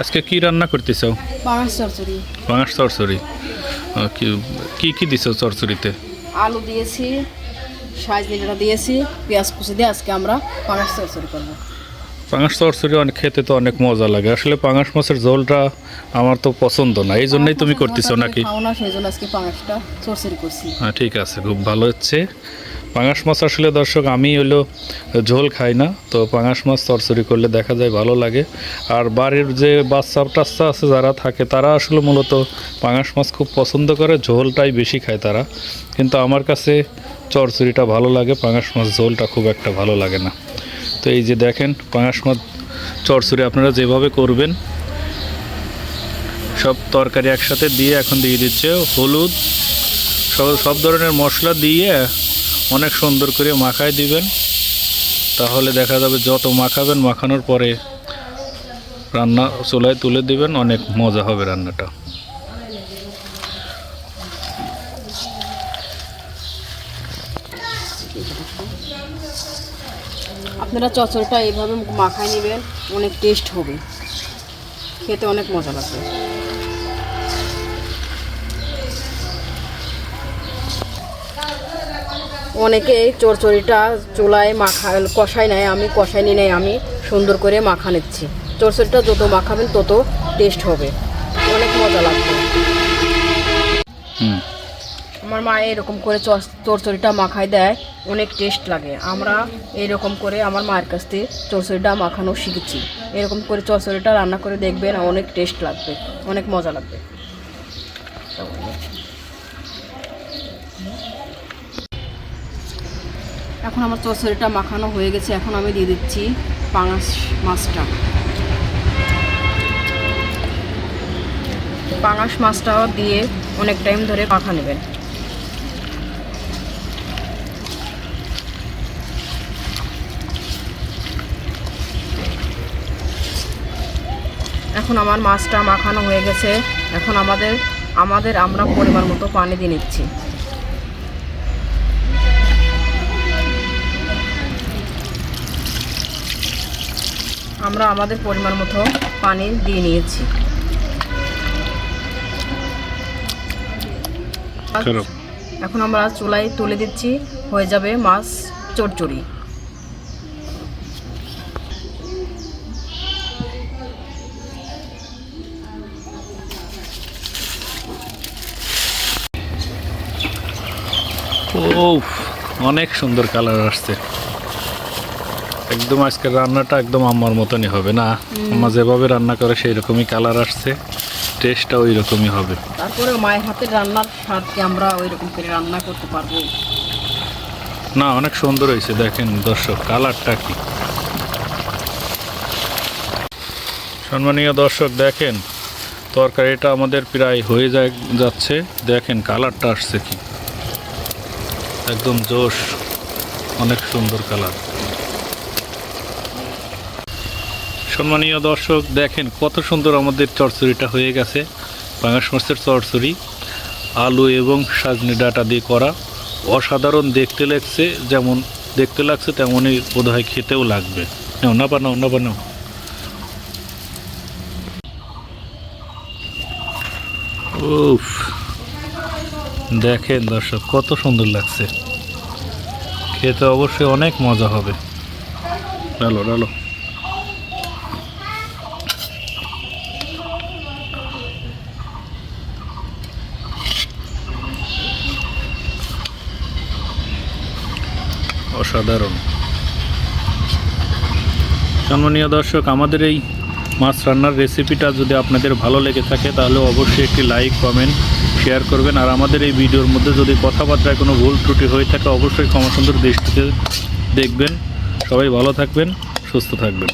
আজকে কি রান্না করতেছো? পাঙাশ চচ্চড়ি। পাঙাশ চচ্চড়ি। কি কি দিছো চচ্চড়িতে? আলু দিয়েছি, সজনে ডাঁটা দিয়েছি, পেঁয়াজ কুচি দিয়ে আজকে আমরা পাঙাশ চচ্চড়ি করবো। পাঙাশ চচ্চড়ি অনেক খেতে তো অনেক মজা লাগে। আসলে পাঙাশ মাছের ঝোলটা আমার তো পছন্দ না, এই জন্যই তুমি করতেছো নাকি? খাও না, সেই জন্য আজকে পাঙাশটা চচ্চড়ি করছি। হ্যাঁ, ঠিক আছে, খুব ভালো হচ্ছে। পাঙাশ মাছ আসলে দর্শক আমি হলো ঝোল খাই না, তো পাঙাশ মাছ চচ্চড়ি করলে দেখা যায় ভালো লাগে। আর বাড়ির যে বাচ্চা টাচ্চা আছে যারা থাকে তারা আসলে মূলত পাঙাশ মাছ খুব পছন্দ করে, ঝোলটাই বেশি খায় তারা। কিন্তু আমার কাছে চচ্চড়িটা ভালো লাগে, পাঙাশ মাছ ঝোলটা খুব একটা ভালো লাগে না। তো এই যে দেখেন পাঙাশ মাছ চচ্চড়ি আপনারা যেভাবে করবেন, সব তরকারি একসাথে দিয়ে এখন দিয়ে দিচ্ছে হলুদ, সব ধরনের মশলা দিয়ে অনেক সুন্দর করে মাখায় দিবেন। তাহলে দেখা যাবে যত মাখাবেন, মাখানোর পরে রান্না চুলায় তুলে দিবেন, অনেক মজা হবে রান্নাটা। আপনারা চচ্চড়িটা এইভাবে মাখায় নেবেন, অনেক টেস্ট হবে, খেতে অনেক মজা লাগবে। অনেকে এই চচ্চড়িটা চুলায় কষাই নেয়, আমি কষাই নিই নাই, আমি সুন্দর করে মাখা নিচ্ছি। চচ্চড়িটা যত মাখাবেন তত টেস্ট হবে, অনেক মজা লাগবে। আমার মা এরকম করে চচ্চড়িটা মাখায় দেয়, অনেক টেস্ট লাগে। আমরা এরকম করে আমার মায়ের কাছ থেকে চচ্চড়িটা মাখানো শিখেছি। এরকম করে চচ্চড়িটা রান্না করে দেখবেন, অনেক টেস্ট লাগবে, অনেক মজা লাগবে। এখন আমার চচ্চড়িটা মাখানো হয়ে গেছে, এখন আমি দিয়ে দিচ্ছি পাঙাশ মাছটা। পাঙাশ মাছটা দিয়ে অনেক টাইম ধরে মাখা নেবেন। এখন আমার মাছটা মাখানো হয়ে গেছে, এখন আমরা পরিমাণ মতো পানি দিয়ে নিচ্ছি। আমরা আমাদের পরিমাণ মতো পানি দিয়ে নিয়েছি। এখন আমরা চুলায় তুলে দিচ্ছি, হয়ে যাবে মাছ চচ্চড়ি। ও, অনেক সুন্দর কালার আসছে একদম। আজকের রান্নাটা একদম আমার মতনই হবে না? আম্মা যেভাবে রান্না করে সেই রকমই কালার আসছে, টেস্টটা ওই রকমই হবে। তারপরে মায়ের হাতের রান্নার স্বাদকে আমরা ওই রকম করে রান্না করতে পারবো না, অনেক সুন্দর হয়েছে। দেখেন দর্শক, কালারটা কি সম্মানীয় দর্শক, দেখেন তরকারিটা আমাদের প্রায় হয়ে যাচ্ছে। দেখেন কালারটা আসছে কি, একদম জোশ, অনেক সুন্দর কালার। সম্মানীয় দর্শক, দেখেন কত সুন্দর আমাদের চচ্চড়িটা হয়ে গেছে। পাঙাশ মাছের চচ্চড়ি আলু এবং সজনে ডাঁটা দিয়ে করা, অসাধারণ দেখতে লাগছে। যেমন দেখতে লাগছে তেমনই বোধহয় খেতেও লাগবে। না বানাও। উফ, দেখেন দর্শক কত সুন্দর লাগছে, খেতে অবশ্যই অনেক মজা হবে। ডালো অসাধারণ। সম্মানীয় দর্শক, আমাদের এই মাছ রান্নার রেসিপিটা যদি আপনাদের ভালো লেগে থাকে তাহলে অবশ্যই একটি লাইক, কমেন্ট, শেয়ার করবেন। আর আমাদের এই ভিডিওর মধ্যে যদি কথাবার্তায় কোনো ভুল ত্রুটি হয়ে থাকে অবশ্যই ক্ষমা সুন্দর দৃষ্টিতে দেখবেন। সবাই ভালো থাকবেন, সুস্থ থাকবেন।